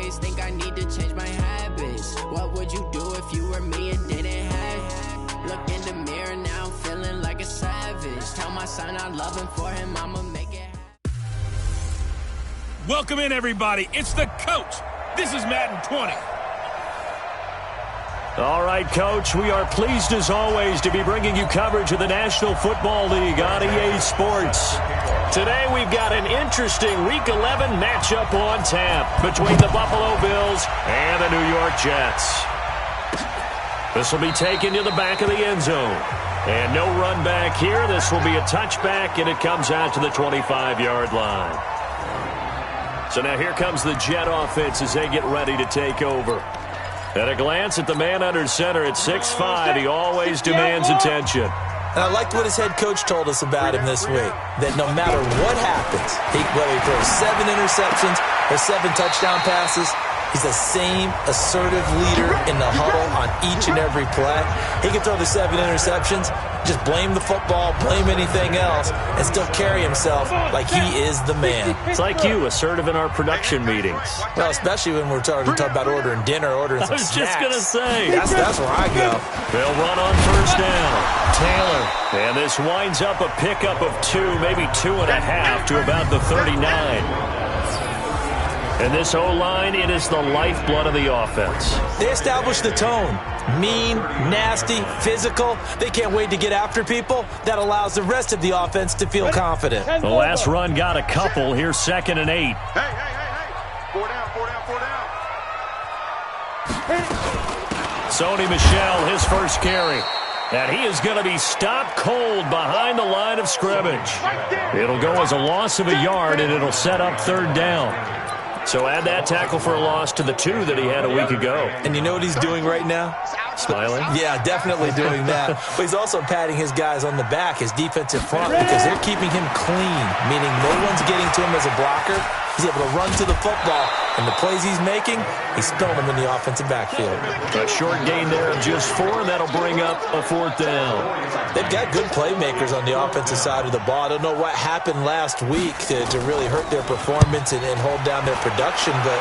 days, think I need to change my habits. What would you do if you were me and didn't have? Look in the mirror now, I'm feeling like a savage. Tell my son I love him, for him I'ma make it happen. Welcome in, everybody. It's the coach. This is Madden 20. All right, Coach, we are pleased as always to be bringing you coverage of the National Football League on EA Sports. Today we've got an interesting Week 11 matchup on tap between the Buffalo Bills and the New York Jets. This will be taken to the back of the end zone. And no run back here. This will be a touchback, and it comes out to the 25-yard line. So now here comes the Jet offense as they get ready to take over. At a glance at the man under center at 6'5", he always demands attention. And I liked what his head coach told us about him this week, that no matter what happens, whether he throws 7 interceptions or 7 touchdown passes, he's the same assertive leader in the huddle on each and every play. He can throw the 7 interceptions, just blame the football, blame anything else, and still carry himself like he is the man. It's like you, assertive in our production meetings. Well, especially when we're talking about ordering dinner, ordering some snacks. I was just going to say. That's where I go. They'll run on first down. Taylor. And this winds up a pickup of 2, maybe 2.5 to about the 39. And this O-line, it is the lifeblood of the offense. They establish the tone. Mean, nasty, physical. They can't wait to get after people. That allows the rest of the offense to feel confident. The last run got a couple. Here's 2nd and 8. Hey. 4 down. Sony Michel, his first carry. And he is going to be stopped cold behind the line of scrimmage. It'll go as a loss of a yard, and it'll set up 3rd down. So add that tackle for a loss to the 2 that he had a week ago. And you know what he's doing right now? Smiling? Yeah, definitely doing that. But he's also patting his guys on the back, his defensive front, because they're keeping him clean, meaning no one's getting to him as a blocker. He's able to run to the football, and the plays he's making, he's spilling them in the offensive backfield. A short gain there of just 4, and that'll bring up a 4th down. They've got good playmakers on the offensive side of the ball. I don't know what happened last week to really hurt their performance and hold down their production, but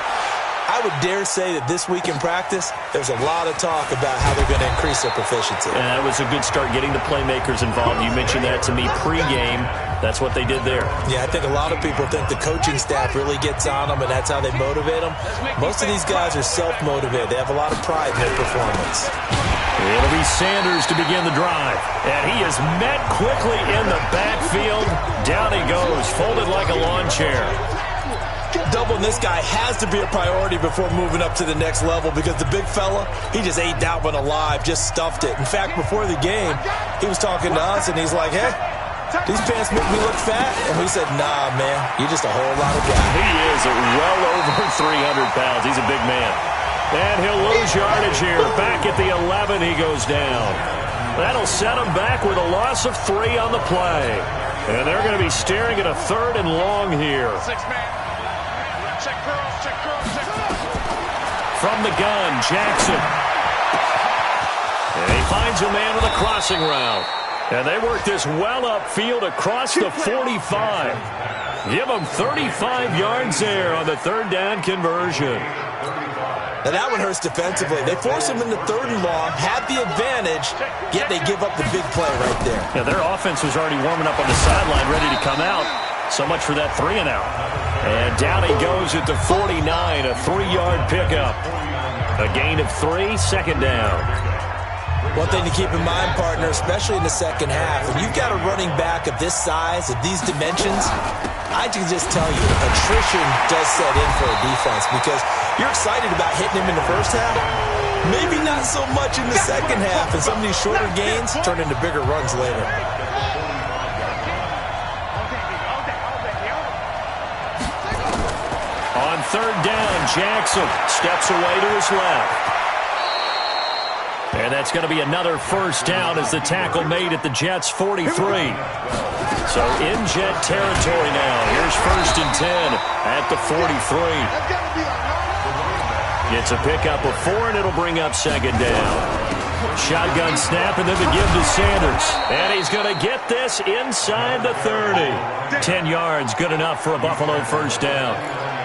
I would dare say that this week in practice, there's a lot of talk about how they're going to increase their proficiency. And that was a good start getting the playmakers involved. You mentioned that to me pregame. That's what they did there. Yeah, I think a lot of people think the coaching staff really gets on them, and that's how they motivate them. Most of these guys are self-motivated. They have a lot of pride in their performance. It'll be Sanders to begin the drive. And he is met quickly in the backfield. Down he goes, folded like a lawn chair. Doubling this guy has to be a priority before moving up to the next level, because the big fella, he just ate that one alive, just stuffed it. In fact, before the game, he was talking to us, and he's like, hey, these pants make me look fat. And we said, nah, man, you're just a whole lot of guy. He is well over 300 pounds. He's a big man. And he'll lose yardage here. Back at the 11, he goes down. That'll set him back with a loss of 3 on the play. And they're going to be staring at a 3rd and long here. 6-man. Check girls. From the gun, Jackson. And he finds a man with a crossing route. And they work this well upfield across the 45. Give them 35 yards there on the 3rd down conversion. Now that one hurts defensively. They force him into 3rd and long, have the advantage, yet they give up the big play right there. Yeah, their offense was already warming up on the sideline, ready to come out. So much for that 3 and out. And down he goes at the 49, a 3-yard pickup. A gain of 3, 2nd down. One thing to keep in mind, partner, especially in the second half, when you've got a running back of this size, of these dimensions, I can just tell you, attrition does set in for a defense, because you're excited about hitting him in the first half, maybe not so much in the second half, and some of these shorter gains turn into bigger runs later. On 3rd down, Jackson steps away to his left. And that's going to be another 1st down as the tackle made at the Jets' 43. So in Jet territory now. Here's 1st and 10 at the 43. It's a pickup of 4, and it'll bring up 2nd down. Shotgun snap, and then the give to Sanders. And he's going to get this inside the 30. 10 yards, good enough for a Buffalo 1st down.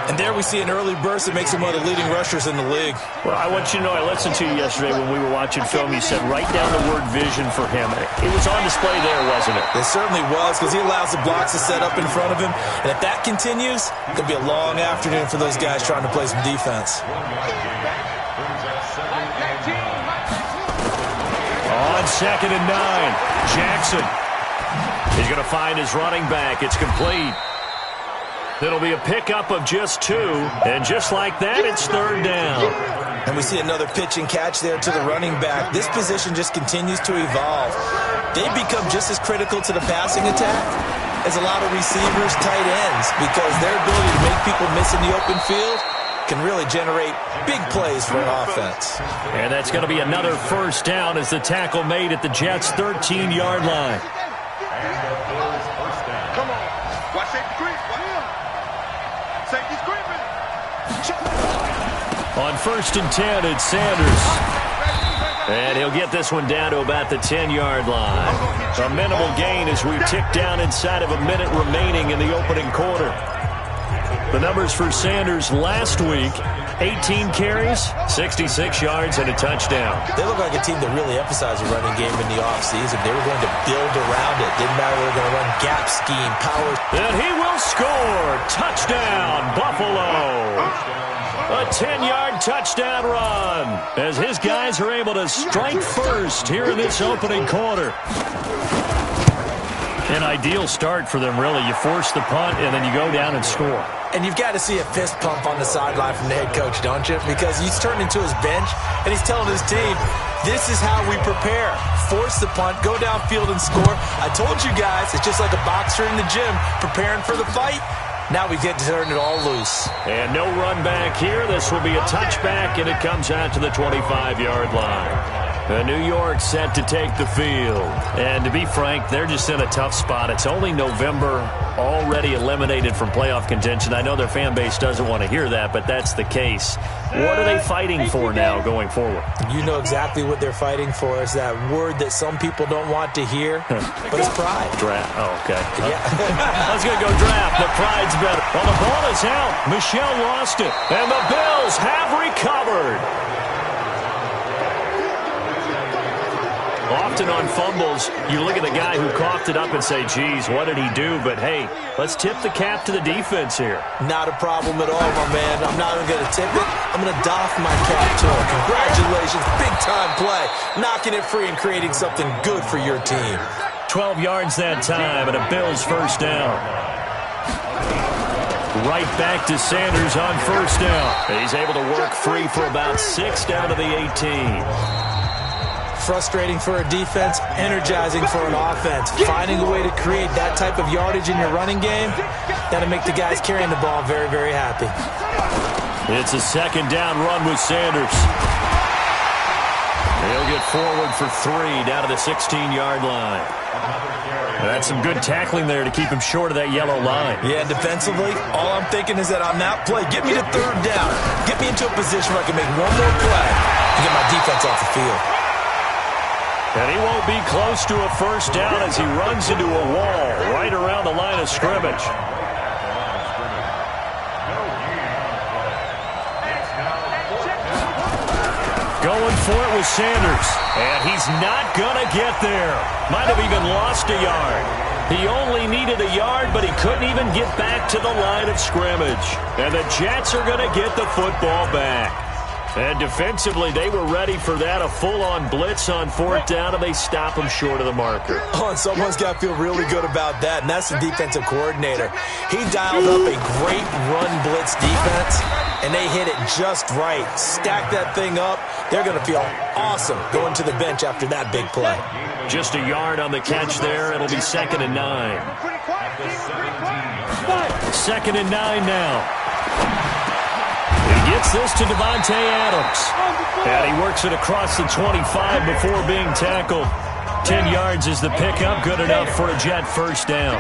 And there we see an early burst that makes him one of the leading rushers in the league. Well, I want you to know, I listened to you yesterday when we were watching film. You said write down the word vision for him. It was on display there, wasn't it? It certainly was, because he allows the blocks to set up in front of him. And if that continues, it'll be a long afternoon for those guys trying to play some defense. On 2nd and 9, Jackson. He's going to find his running back. It's complete. It'll be a pickup of just 2, and just like that, it's 3rd down. And we see another pitch and catch there to the running back. This position just continues to evolve. They become just as critical to the passing attack as a lot of receivers, tight ends, because their ability to make people miss in the open field can really generate big plays for an offense. And that's going to be another 1st down as the tackle made at the Jets' 13-yard line. Come on. Watch safety creep. Safety's creeping. On 1st and 10, it's Sanders. And he'll get this one down to about the 10-yard line. A minimal gain as we tick down inside of a minute remaining in the opening quarter. The numbers for Sanders last week, 18 carries, 66 yards, and a touchdown. They look like a team that really emphasized the running game in the offseason. They were going to build around it. Didn't matter they were going to run gap scheme, power. And he will score. Touchdown, Buffalo. A 10-yard touchdown run as his guys are able to strike first here in this opening quarter. An ideal start for them, really. You force the punt, and then you go down and score. And you've got to see a fist pump on the sideline from the head coach, don't you? Because he's turned into his bench, and he's telling his team, this is how we prepare. Force the punt, go downfield and score. I told you guys, it's just like a boxer in the gym preparing for the fight. Now we get to turn it all loose. And no run back here. This will be a touchback, and it comes out to the 25-yard line. New York set to take the field. And to be frank, they're just in a tough spot. It's only November, already eliminated from playoff contention. I know their fan base doesn't want to hear that, but that's the case. What are they fighting for now going forward? You know exactly what they're fighting for. Is that word that some people don't want to hear, but it's pride. Draft. Oh, okay. Yeah. I was going to go draft, but pride's better. Well, the ball is out. Michelle lost it, and the Bills have recovered. Often on fumbles, you look at the guy who coughed it up and say, geez, what did he do? But, hey, let's tip the cap to the defense here. Not a problem at all, my man. I'm not even going to tip it. I'm going to doff my cap to him. Congratulations. Big-time play. Knocking it free and creating something good for your team. 12 yards that time and a Bills 1st down. Right back to Sanders on 1st down. He's able to work free for about 6 down to the 18. Frustrating for a defense, energizing for an offense. Finding a way to create that type of yardage in your running game, that'll make the guys carrying the ball very, very happy. It's a 2nd down run with Sanders. He'll get forward for 3 down to the 16-yard line. That's some good tackling there to keep him short of that yellow line. Yeah, defensively, all I'm thinking is that on that play, get me to 3rd down. Get me into a position where I can make one more play and get my defense off the field. And he won't be close to a 1st down as he runs into a wall right around the line of scrimmage. Going for it with Sanders. And he's not going to get there. Might have even lost a yard. He only needed a yard, but he couldn't even get back to the line of scrimmage. And the Jets are going to get the football back. And defensively, they were ready for that, a full-on blitz on 4th down, and they stop him short of the marker. Oh, and someone's got to feel really good about that, and that's the defensive coordinator. He dialed up a great run blitz defense, and they hit it just right. Stack that thing up. They're going to feel awesome going to the bench after that big play. Just a yard on the catch there. It'll be 2nd and 9. 2nd and 9 now. He gets this to Devontae Adams. And he works it across the 25 before being tackled. 10 yards is the pickup. Good enough for a Jet 1st down.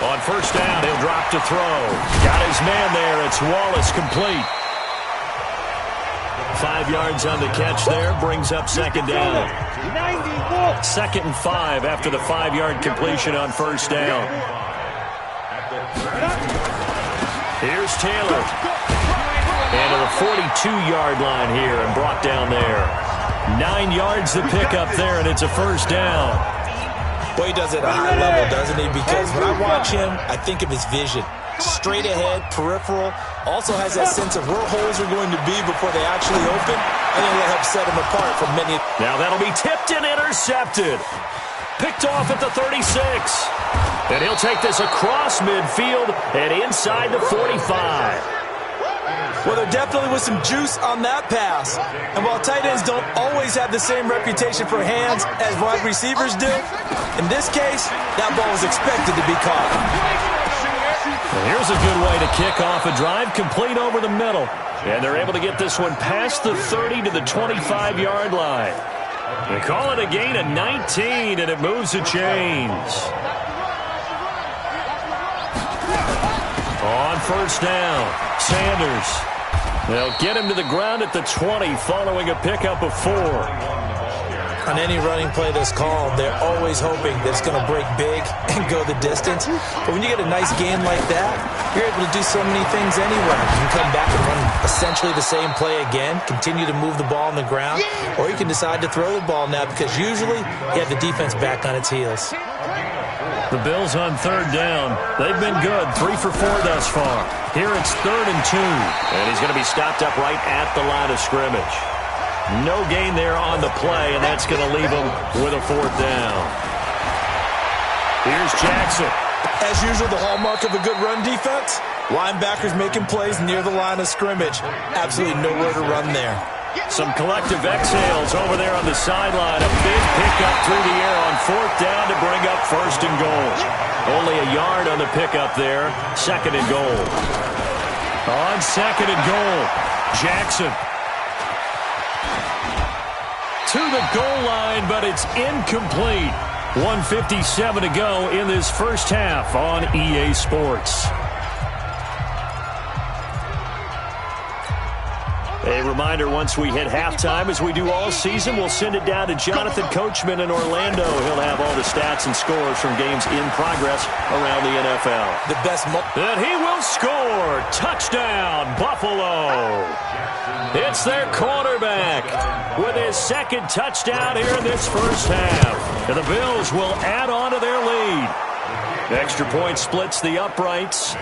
On 1st down, he'll drop to throw. Got his man there. It's Wallace complete. 5 yards on the catch there. Brings up second down. 2nd and 5 after the 5-yard completion on first down. Here's Taylor. And to the 42-yard line here and brought down there. 9 yards to pick up there, and it's a first down. Boy, he does it at a high level, doesn't he? Because when I watch him, I think of his vision. Straight ahead, peripheral. Also has that sense of where holes are going to be before they actually open. I think that helps set him apart from many. Now that'll be tipped and intercepted. Picked off at the 36. And he'll take this across midfield and inside the 45. Well, there definitely was some juice on that pass. And while tight ends don't always have the same reputation for hands as wide receivers do, in this case, that ball was expected to be caught. And here's a good way to kick off a drive, complete over the middle. And they're able to get this one past the 30 to the 25-yard line. They call it a gain of 19, and it moves the chains. On first down, Sanders. They'll get him to the ground at the 20 following a pickup of 4. On any running play that's called, they're always hoping that it's going to break big and go the distance. But when you get a nice game like that, you're able to do so many things anyway. You can come back and run essentially the same play again, continue to move the ball on the ground, or you can decide to throw the ball now because usually you have the defense back on its heels. The Bills on third down. They've been good, 3 for 4 thus far. Here it's 3rd and 2. And he's going to be stopped up right at the line of scrimmage. No gain there on the play, and that's going to leave him with a 4th down. Here's Jackson. As usual, the hallmark of a good run defense, linebackers making plays near the line of scrimmage. Absolutely nowhere to run there. Some collective exhales over there on the sideline. A big pickup through the air on 4th down to bring up 1st and goal. Only a yard on the pickup there. 2nd and goal. On 2nd and goal, Jackson. To the goal line, but it's incomplete. 1:57 to go in this first half on EA Sports. A reminder, once we hit halftime, as we do all season, we'll send it down to Jonathan Coachman in Orlando. He'll have all the stats and scores from games in progress around the NFL. The best and he will score. Touchdown, Buffalo. It's their quarterback with his 2nd touchdown here in this first half. And the Bills will add on to their lead. Extra point splits the uprights.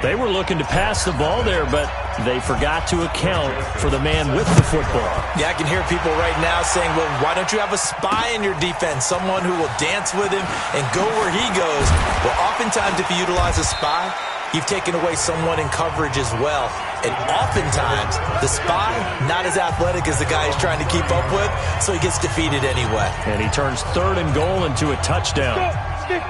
They were looking to pass the ball there, but they forgot to account for the man with the football. Yeah, I can hear people right now saying, well, why don't you have a spy in your defense, someone who will dance with him and go where he goes? Well, oftentimes if you utilize a spy, you've taken away someone in coverage as well. And oftentimes, the spy, not as athletic as the guy he's trying to keep up with, so he gets defeated anyway. And he turns 3rd and goal into a touchdown.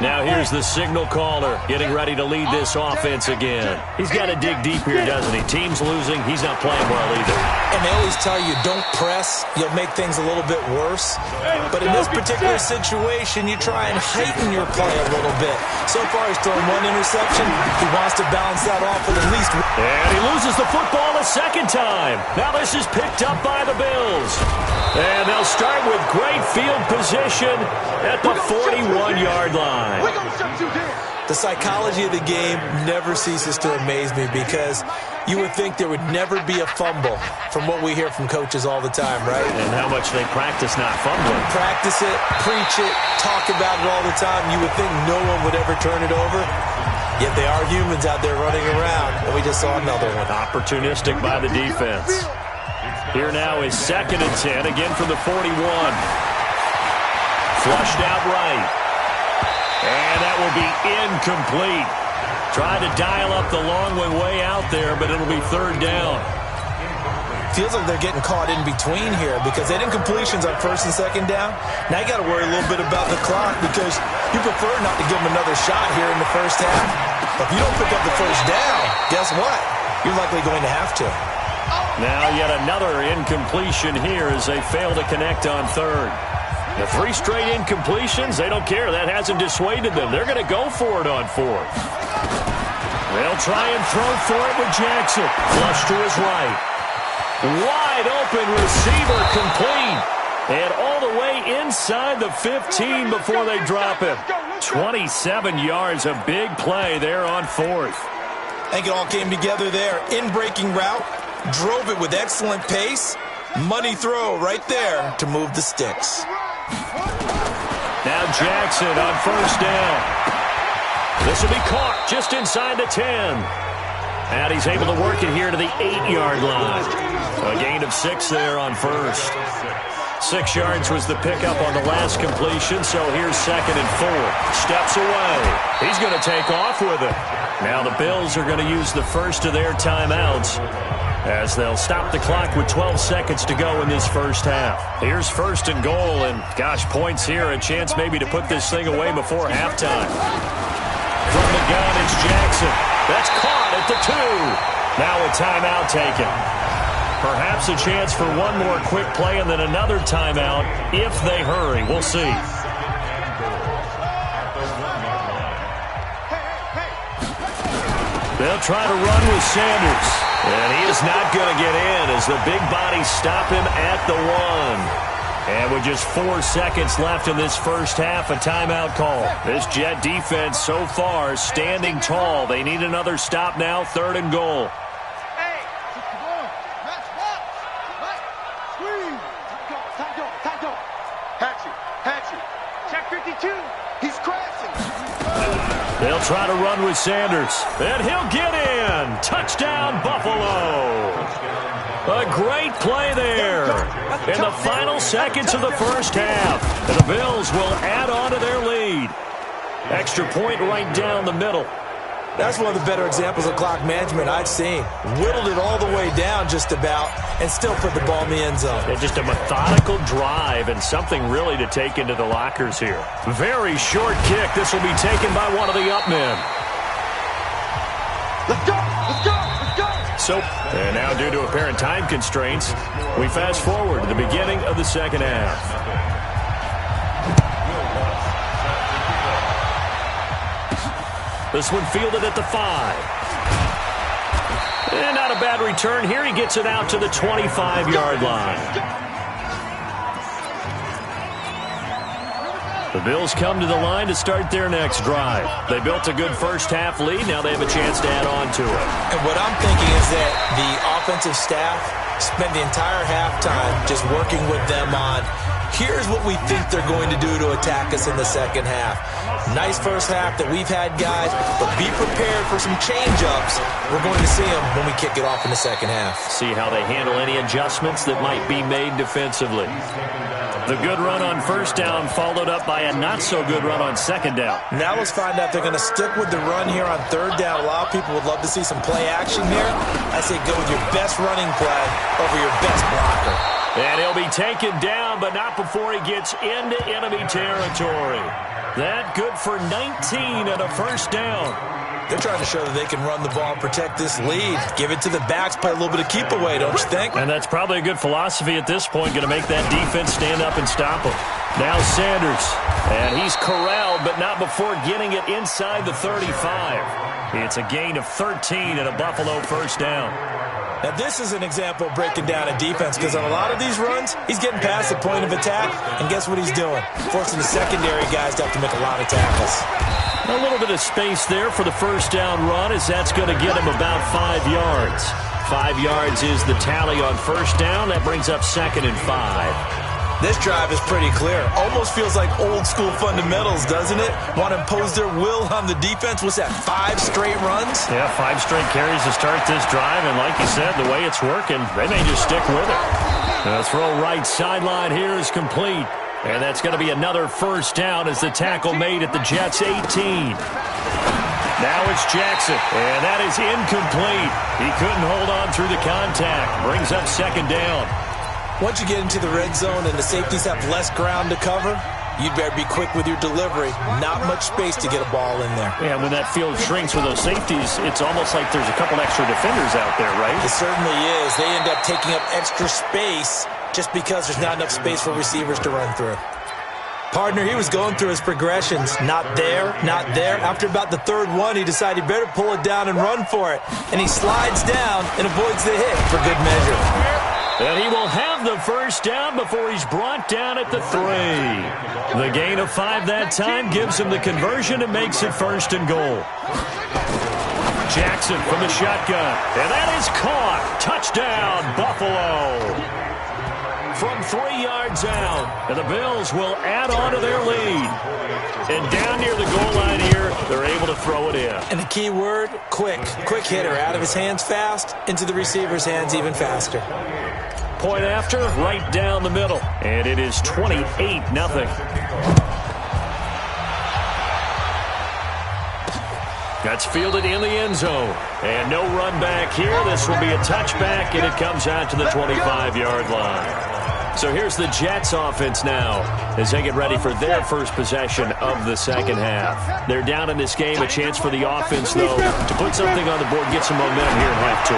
Now here's the signal caller getting ready to lead this offense again. He's got to dig deep here, doesn't he? Team's losing. He's not playing well either. And they always tell you, don't press. You'll make things a little bit worse. But in this particular situation, you try and heighten your play a little bit. So far, he's thrown 1 interception. He wants to balance that off with at least 1. And he loses the football a 2nd time. Now this is picked up by the Bills. And they'll start with great field position at the 41-yard line. The psychology of the game never ceases to amaze me because you would think there would never be a fumble from what we hear from coaches all the time, right? And how much they practice not fumbling. Practice it, preach it, talk about it all the time. You would think no one would ever turn it over. Yet they are humans out there running around, and we just saw another one. Opportunistic by the defense. Here now is 2nd and 10, again from the 41. Flushed out right. And that will be incomplete. Trying to dial up the long one way out there, but it'll be 3rd down. Feels like they're getting caught in between here because they did incompletions on 1st and 2nd down. Now you got to worry a little bit about the clock because you prefer not to give them another shot here in the first half. But if you don't pick up the 1st down, guess what? You're likely going to have to. Now yet another incompletion here as they fail to connect on 3rd. The 3 straight incompletions, they don't care. That hasn't dissuaded them. They're going to go for it on 4th. They'll try and throw for it with Jackson. Flush to his right. Wide open receiver complete. And all the way inside the 15 before they drop him. 27 yards, a big play there on 4th. I think it all came together there. In-breaking route, drove it with excellent pace. Money throw right there to move the sticks. Now Jackson on 1st down. This will be caught just inside the 10. And he's able to work it here to the 8-yard line. A gain of 6 there on 1st. 6 yards was the pickup on the last completion, so here's 2nd and 4. Steps away. He's going to take off with it. Now the Bills are going to use the first of their timeouts as they'll stop the clock with 12 seconds to go in this first half. Here's 1st and goal, and gosh, points here, a chance maybe to put this thing away before halftime. From the gun, it's Jackson. That's caught at the 2. Now a timeout taken. Perhaps a chance for one more quick play and then another timeout if they hurry. We'll see. They'll try to run with Sanders. And he is not going to get in as the big bodies stop him at the 1. And with just 4 seconds left in this first half, a timeout call. This Jet defense so far standing tall. They need another stop now, 3rd and goal. Check 52. He's crashing. They'll try to run with Sanders. And he'll get in. Touchdown, Buffalo. A great play there in the final seconds of the first half. And the Bills will add on to their lead. Extra point right down the middle. That's one of the better examples of clock management I've seen. Whittled it all the way down just about and still put the ball in the end zone. Yeah, just a methodical drive and something really to take into the lockers here. Very short kick. This will be taken by one of the up men. Let's go! Let's go! Let's go! So, and now due to apparent time constraints, we fast forward to the beginning of the second half. This one fielded at the 5. And not a bad return here. He gets it out to the 25-yard line. The Bills come to the line to start their next drive. They built a good first half lead. Now they have a chance to add on to it. And what I'm thinking is that the offensive staff spent the entire halftime just working with them on, here's what we think they're going to do to attack us in the second half. Nice first half that we've had, guys, but be prepared for some change-ups. We're going to see them when we kick it off in the second half. See how they handle any adjustments that might be made defensively. The good run on 1st down followed up by a not-so-good run on 2nd down. Now let's find out if they're going to stick with the run here on 3rd down. A lot of people would love to see some play action here. I say go with your best running play over your best blocker. And he'll be taken down, but not before he gets into enemy territory. That good for 19 and a 1st down. They're trying to show that they can run the ball and protect this lead. Give it to the backs, play a little bit of keep away, don't you think? And that's probably a good philosophy at this point, going to make that defense stand up and stop him. Now Sanders, and he's corralled, but not before getting it inside the 35. It's a gain of 13 and a Buffalo 1st down. Now, this is an example of breaking down a defense because on a lot of these runs, he's getting past the point of attack, and guess what he's doing? Forcing the secondary guys to have to make a lot of tackles. A little bit of space there for the 1st down run as that's going to get him about 5 yards. 5 yards is the tally on 1st down. That brings up 2nd and 5. This drive is pretty clear. Almost feels like old-school fundamentals, doesn't it? Want to impose their will on the defense. What's that, 5 straight runs? Yeah, 5 straight carries to start this drive, and like you said, the way it's working, they may just stick with it. The throw right sideline here is complete, and that's going to be another 1st down as the tackle made at the Jets' 18. Now it's Jackson, and that is incomplete. He couldn't hold on through the contact. Brings up 2nd down. Once you get into the red zone and the safeties have less ground to cover, you'd better be quick with your delivery. Not much space to get a ball in there. Yeah, when that field shrinks with those safeties, it's almost like there's a couple extra defenders out there, right? It certainly is. They end up taking up extra space just because there's not enough space for receivers to run through. Partner, he was going through his progressions. Not there, not there. After about the 3rd one, he decided he better pull it down and run for it. And he slides down and avoids the hit for good measure. And he will have the first down before he's brought down at the 3. The gain of 5 that time gives him the conversion and makes it 1st and goal. Jackson from the shotgun. And that is caught. Touchdown, Buffalo. From 3 yards out. And the Bills will add on to their lead. And down near the goal line here, they're able to throw it in. And the key word, quick. Quick hitter. Out of his hands fast, into the receiver's hands even faster. Point after, right down the middle. And it is 28-0. That's fielded in the end zone. And no run back here. This will be a touchback, and it comes out to the 25-yard line. So here's the Jets offense now as they get ready for their first possession of the second half. They're down in this game. A chance for the offense, though, to put something on the board, get some momentum here in half 2.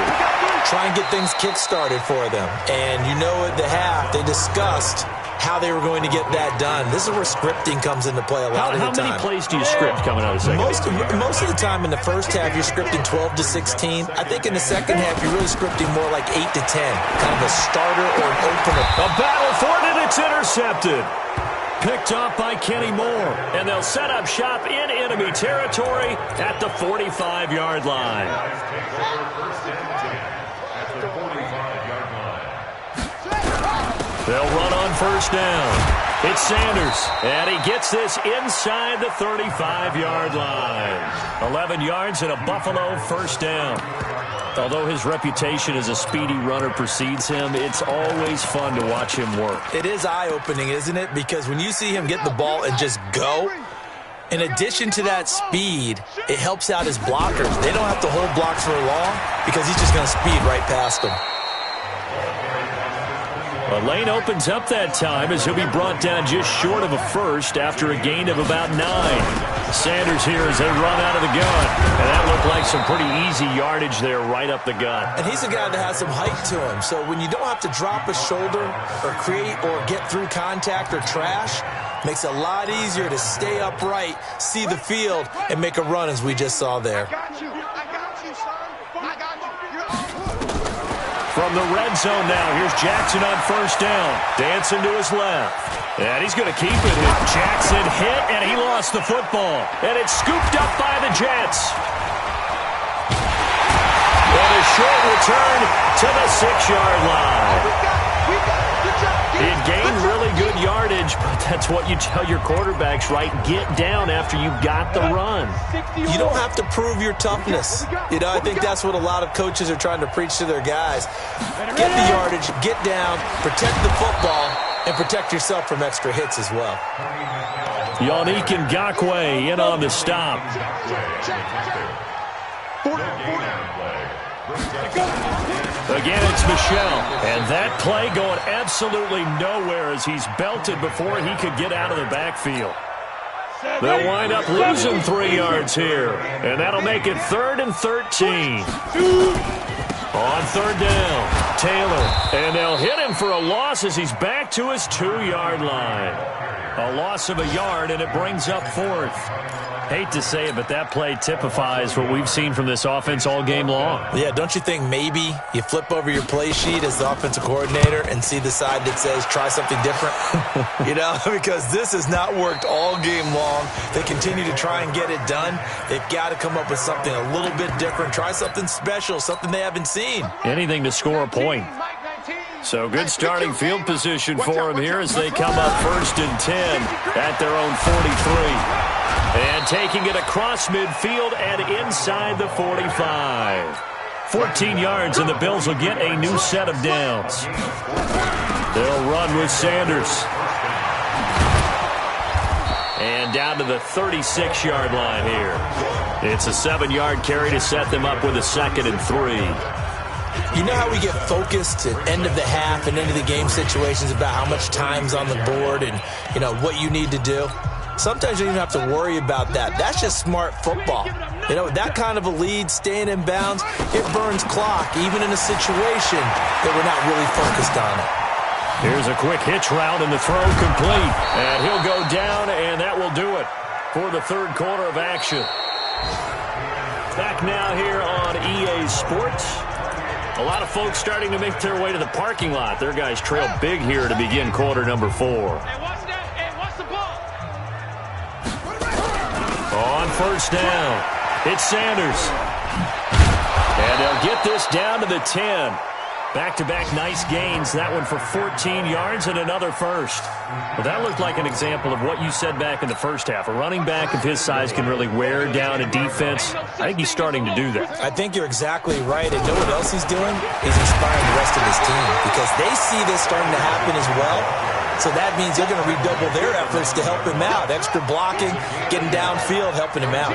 Try and get things kick-started for them. And you know at the half, they discussed how they were going to get that done. This is where scripting comes into play a lot of the time. How many plays do you script coming out of the second half? Most of the time in the first half, you're scripting 12 to 16. I think in the second half, you're really scripting more like 8 to 10. Kind of a starter or an opener. A battle for it, and it's intercepted. Picked off by Kenny Moore. And they'll set up shop in enemy territory at the 45-yard line. They'll run on first down. It's Sanders, and he gets this inside the 35-yard line. 11 yards and a Buffalo first down. Although his reputation as a speedy runner precedes him, it's always fun to watch him work. It is eye-opening, isn't it? Because when you see him get the ball and just go, in addition to that speed, it helps out his blockers. They don't have to hold blocks for long because he's just going to speed right past them. The lane opens up that time as he'll be brought down just short of a first after a gain of about 9. Sanders here as they run out of the gun. And that looked like some pretty easy yardage there right up the gut. And he's a guy that has some height to him. So when you don't have to drop a shoulder or create or get through contact or trash, makes it a lot easier to stay upright, see the field, and make a run as we just saw there. From the red zone now, here's Jackson on first down. Dancing to his left. And he's going to keep it. Jackson hit, and he lost the football. And it's scooped up by the Jets. And a short return to the 6-yard line. It gained really good yardage, but that's what you tell your quarterbacks, right? Get down after you got the run. You don't have to prove your toughness. You know, I think that's what a lot of coaches are trying to preach to their guys. Get the yardage, get down, protect the football, and protect yourself from extra hits as well. Yannick Ngakoue in on the stop. Again, it's Michel. And that play going absolutely nowhere as he's belted before he could get out of the backfield. They'll wind up losing 3 yards here. And that'll make it 3rd and 13. On third down, Taylor. And they'll hit him for a loss as he's back to his 2-yard line. A loss of a yard, and it brings up 4th. Hate to say it, but that play typifies what we've seen from this offense all game long. Yeah, don't you think maybe you flip over your play sheet as the offensive coordinator and see the side that says try something different? You know, because this has not worked all game long. They continue to try and get it done. They've got to come up with something a little bit different. Try something special, something they haven't seen. Anything to score a point. So good starting field position for them here as they come up 1st and 10 at their own 43. And taking it across midfield and inside the 45. 14 yards, and the Bills will get a new set of downs. They'll run with Sanders. And down to the 36-yard line here. It's a 7-yard carry to set them up with a 2nd and 3. You know how we get focused at end of the half and end of the game situations about how much time's on the board and, you know, what you need to do? Sometimes you don't even have to worry about that. That's just smart football. You know, with that kind of a lead, staying in bounds, it burns clock, even in a situation that we're not really focused on it. Here's a quick hitch route, and the throw complete. And he'll go down, and that will do it for the 3rd quarter of action. Back now here on EA Sports. A lot of folks starting to make their way to the parking lot. Their guys trail big here to begin quarter number 4. Hey, watch that. Hey, watch the ball. On first down, it's Sanders. And they'll get this down to the 10. Back-to-back nice gains. That one for 14 yards and another first. Well, that looked like an example of what you said back in the first half. A running back of his size can really wear down a defense. I think he's starting to do that. I think you're exactly right. And know what else he's doing? He's inspiring the rest of his team because they see this starting to happen as well. So that means they're going to redouble their efforts to help him out. Extra blocking, getting downfield, helping him out.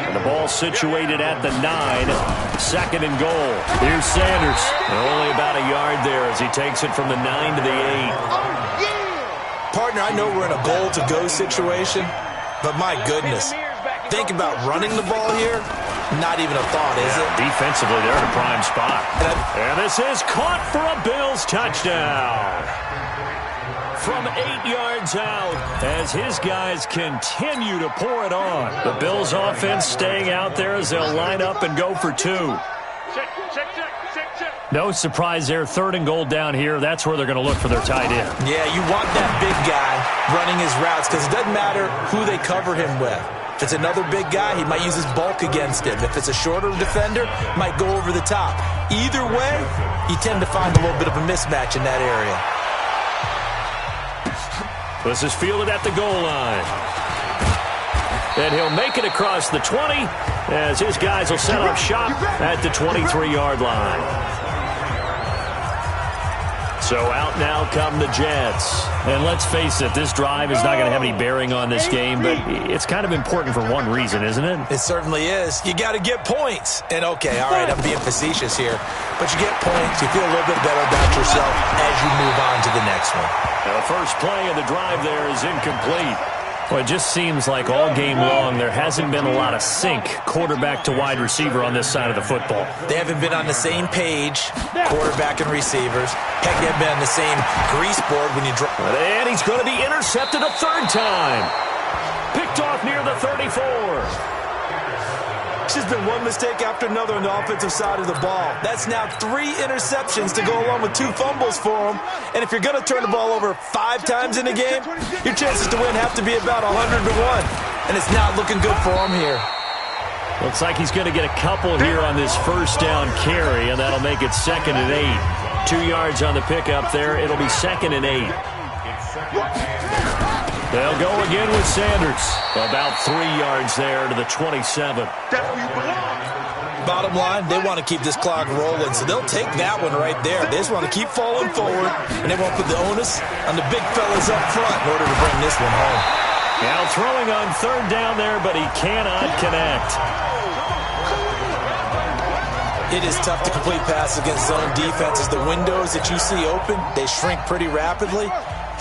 And the ball situated at the 9. Second and goal. Here's Sanders. And only about a yard there as he takes it from the 9 to the 8. Partner, I know we're in a goal-to-go situation, but my goodness. Think about running the ball here. Not even a thought, is it? Defensively, they're in a prime spot. And this is caught for a Bills touchdown. From 8 yards out as his guys continue to pour it on. The Bills offense staying out there as they'll line up and go for 2. Check. No surprise there. Third and goal down here. That's where they're going to look for their tight end. Yeah, you want that big guy running his routes because it doesn't matter who they cover him with. If it's another big guy, he might use his bulk against him. If it's a shorter defender, might go over the top. Either way, you tend to find a little bit of a mismatch in that area. This is fielded at the goal line. And he'll make it across the 20 as his guys will set up shop at the 23-yard line. So out now come the Jets. And let's face it, this drive is not going to have any bearing on this game, but it's kind of important for one reason, isn't it? It certainly is. You got to get points. And okay, all right, I'm being facetious here, but you get points, you feel a little bit better about yourself as you move on to the next one. Now the first play of the drive there is incomplete. Well, it just seems like all game long there hasn't been a lot of sync quarterback to wide receiver on this side of the football. They haven't been on the same page, quarterback and receivers. Heck, they haven't been on the same grease board when you drop. And he's going to be intercepted a third time. Picked off near the 34. It's just been one mistake after another on the offensive side of the ball. That's now 3 interceptions to go along with 2 fumbles for him. And if you're going to turn the ball over 5 times in a game, your chances to win have to be about 100 to 1. And it's not looking good for him here. Looks like he's going to get a couple here on this first down carry, and that'll make it 2nd and 8. 2 yards on the pickup there. It'll be 2nd and 8. They'll go again with Sanders. About 3 yards there to the 27. That's where you belong. Bottom line, they want to keep this clock rolling, so they'll take that one right there. They just want to keep falling forward, and they won't put the onus on the big fellas up front in order to bring this one home. Now throwing on third down there, but he cannot connect. It is tough to complete passes against zone defenses. The windows that you see open, they shrink pretty rapidly.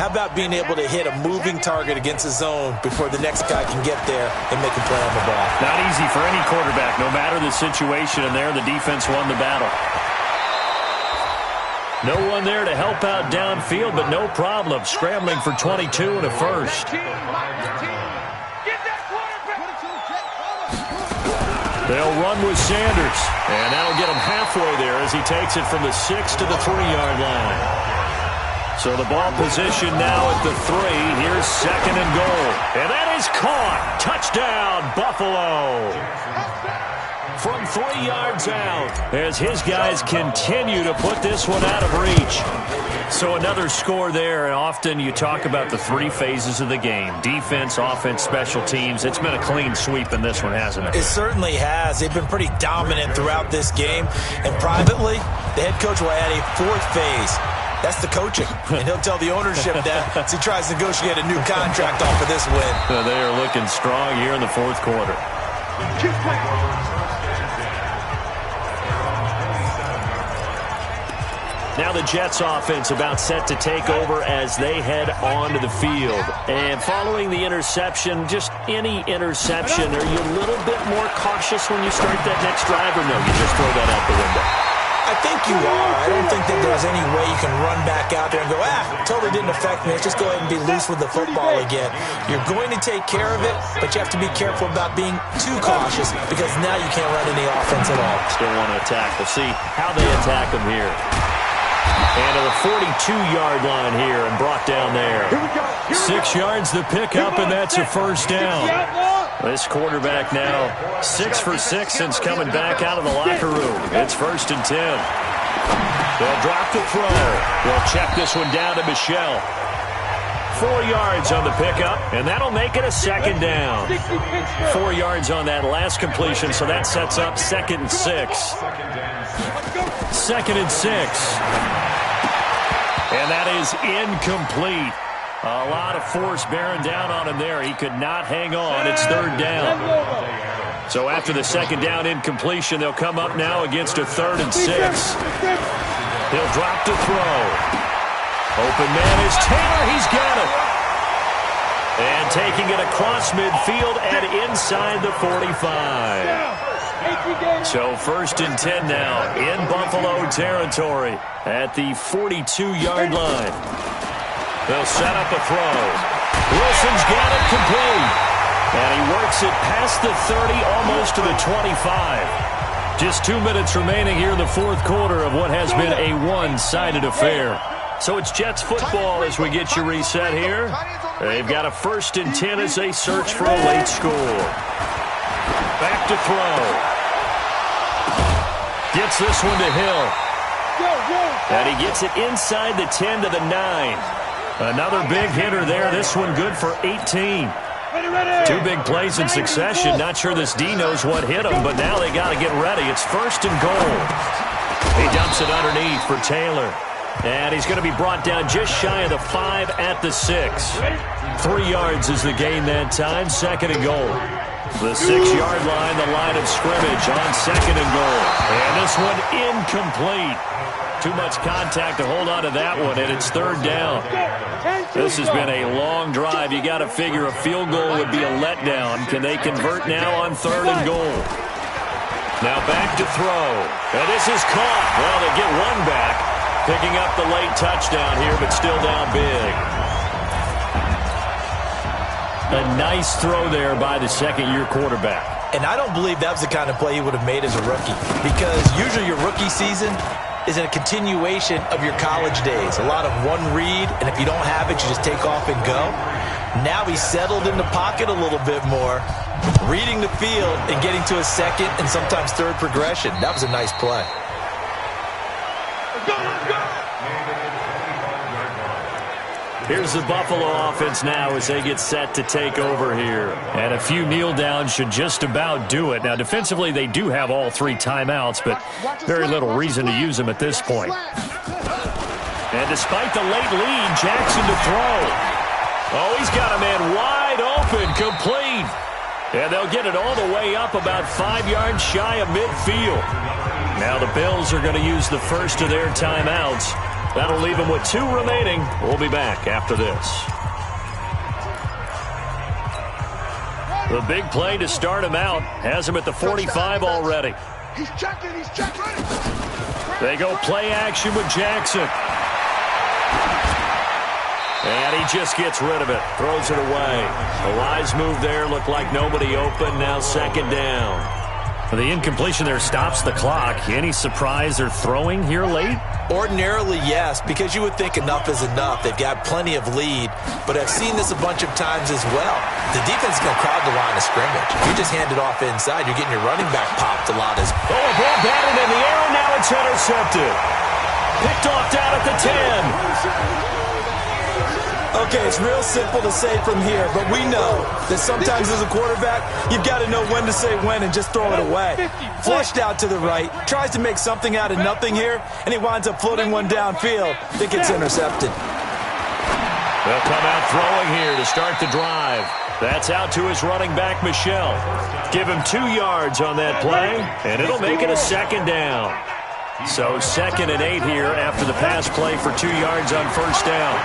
How about being able to hit a moving target against a zone before the next guy can get there and make a play on the ball? Not easy for any quarterback, no matter the situation, and there the defense won the battle. No one there to help out downfield, but no problem. Scrambling for 22 and a first. They'll run with Sanders, and that'll get him halfway there as he takes it from the 6 to the 3-yard line. So the ball position now at the 3. Here's 2nd and goal. And that is caught. Touchdown, Buffalo. From 3 yards out as his guys continue to put this one out of reach. So another score there, and often you talk about the 3 phases of the game. Defense, offense, special teams. It's been a clean sweep in this one, hasn't it? It certainly has. They've been pretty dominant throughout this game. And privately, the head coach will add a 4th phase. That's the coaching, and he'll tell the ownership that as he tries to negotiate a new contract off of this win. They are looking strong here in the 4th quarter. Now the Jets offense about set to take over as they head onto the field. And following the interception, just any interception, are you a little bit more cautious when you start that next drive, or no, you just throw that out the window? I think you are. I don't think that there's any way you can run back out there and go, totally didn't affect me. Let's just go ahead and be loose with the football again. You're going to take care of it, but you have to be careful about being too cautious because now you can't run any offense at all. Still want to attack. We'll see how they attack them here. And to the 42-yard line here and brought down there. 6 yards the pickup, and that's a first down. This quarterback now 6 for 6 since coming back out of the locker room. It's 1st and 10. They'll drop the throw. They'll check this one down to Michelle. 4 yards on the pickup, and that'll make it a 2nd down. 4 yards on that last completion, so that sets up 2nd and 6. 2nd and 6. And that is incomplete. A lot of force bearing down on him there. He could not hang on. It's 3rd down. So after the 2nd down incompletion, they'll come up now against a 3rd and 6. He'll drop to throw. Open man is Taylor. He's got it. And taking it across midfield and inside the 45. So 1st and 10 now in Buffalo territory at the 42-yard line. They'll set up a throw. Wilson's got it complete. And he works it past the 30, almost to the 25. Just 2 minutes remaining here in the 4th quarter of what has been a one-sided affair. So it's Jets football as we get you reset here. They've got a 1st and 10 as they search for a late score. Back to throw. Gets this one to Hill. And he gets it inside the 10 to the 9. Another big hitter there. This one good for 18. 2 big plays in succession. Not sure this D knows what hit him, but now they got to get ready. It's 1st and goal. He dumps it underneath for Taylor. And he's going to be brought down just shy of the 5 at the 6. 3 yards is the gain that time. 2nd and goal. The 6-yard line, the line of scrimmage on 2nd and goal. And this one incomplete. Too much contact to hold on to that one, and it's 3rd down. This has been a long drive. You got to figure a field goal would be a letdown. Can they convert now on 3rd and goal? Now back to throw. And this is caught. Well, they get one back. Picking up the late touchdown here, but still down big. A nice throw there by the 2nd-year quarterback. And I don't believe that was the kind of play he would have made as a rookie, because usually your rookie season is a continuation of your college days. A lot of one read, and if you don't have it, you just take off and go. Now he's settled in the pocket a little bit more, reading the field and getting to a 2nd and sometimes 3rd progression. That was a nice play. Here's the Buffalo offense now as they get set to take over here. And a few kneel downs should just about do it. Now, defensively, they do have all 3 timeouts, but very little reason to use them at this point. And despite the late lead, Jackson to throw. Oh, he's got a man wide open, complete. And they'll get it all the way up about 5 yards shy of midfield. Now the Bills are going to use the first of their timeouts. That'll leave them with 2 remaining. We'll be back after this. The big play to start him out has him at the 45 already. He's checking. They go play action with Jackson. And he just gets rid of it. Throws it away. A wise move there. Looked like nobody open. Now 2nd down. The incompletion there stops the clock. Any surprise they're throwing here late? Ordinarily, yes, because you would think enough is enough. They've got plenty of lead, but I've seen this a bunch of times as well. The defense is going to crowd the line of scrimmage. If you just hand it off inside, you're getting your running back popped a lot. Oh, a ball batted in the air, and now it's intercepted. Picked off down at the 10. Okay, it's real simple to say from here, but we know that sometimes as a quarterback, you've got to know when to say when and just throw it away. Flushed out to the right, tries to make something out of nothing here, and he winds up floating one downfield that gets intercepted. They'll come out throwing here to start the drive. That's out to his running back, Michelle. Give him 2 yards on that play, and it'll make it a 2nd down. So 2nd and 8 here after the pass play for 2 yards on 1st down.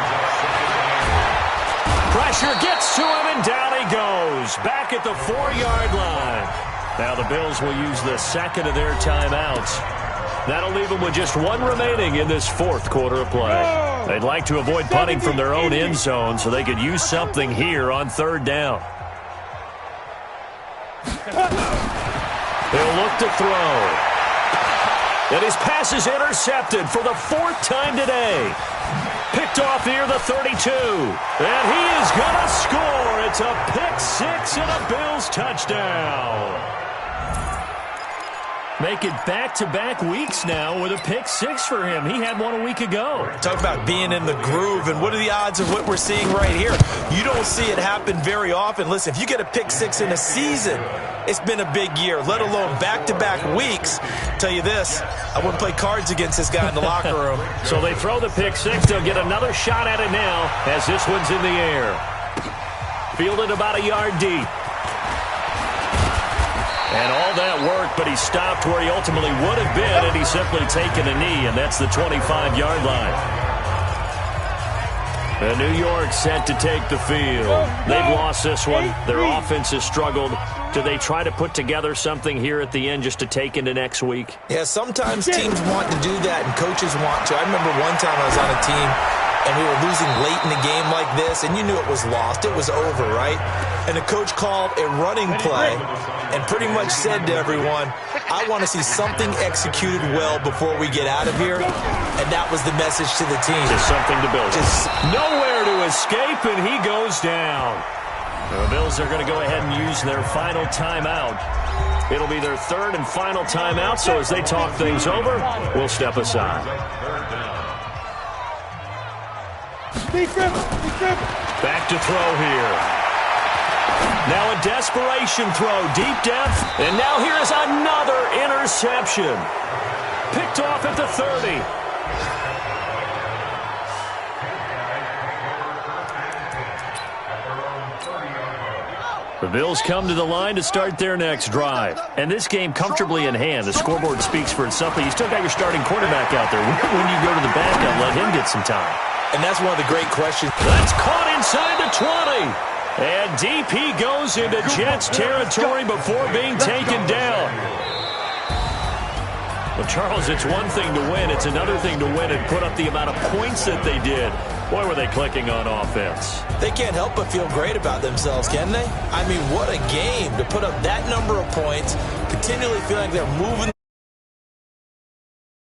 Pressure gets to him, and down he goes. Back at the 4-yard line. Now the Bills will use the 2nd of their timeouts. That'll leave them with just one remaining in this fourth quarter of play. They'd like to avoid punting from their own end zone so they could use something here on third down. He'll look to throw. And his pass is intercepted for the fourth time today. Picked off near the 32. And he is going to score. It's a pick six and a Bills touchdown. Make it back-to-back weeks now with a pick six for him. He had one a week ago. Talk about being in the groove, and what are the odds of what we're seeing right here? You don't see it happen very often. Listen, if you get a pick six in a season, it's been a big year, let alone back-to-back weeks. I'll tell you this, I wouldn't play cards against this guy in the locker room. So they throw the pick six. They'll get another shot at it now as this one's in the air. Fielded about a yard deep. And all that worked, but he stopped where he ultimately would have been, and he's simply taken a knee, and that's the 25-yard line. And New York set to take the field. They've lost this one. Their offense has struggled. Do they try to put together something here at the end just to take into next week? Yeah, sometimes teams want to do that, and coaches want to. I remember one time I was on a team, and we were losing late in the game like this, and you knew it was lost. It was over, right? And the coach called a running play and pretty much said to everyone, I want to see something executed well before we get out of here. And that was the message to the team. Just something to build. Just nowhere to escape, and he goes down. The Bills are going to go ahead and use their final timeout. It'll be their third and final timeout, so as they talk things over, we'll step aside. Back to throw here. Now a desperation throw, deep depth, and now here is another interception. Picked off at the 30. The Bills come to the line to start their next drive. And this game comfortably in hand. The scoreboard speaks for itself, but you still got your starting quarterback out there. When you go to the backup, let him get some time. And that's one of the great questions. That's caught inside the 20. And DP goes into Jets territory before being taken down. Well, Charles, it's one thing to win. It's another thing to win and put up the amount of points that they did. Boy, were they clicking on offense. They can't help but feel great about themselves, can they? I mean, what a game to put up that number of points, continually feeling like they're moving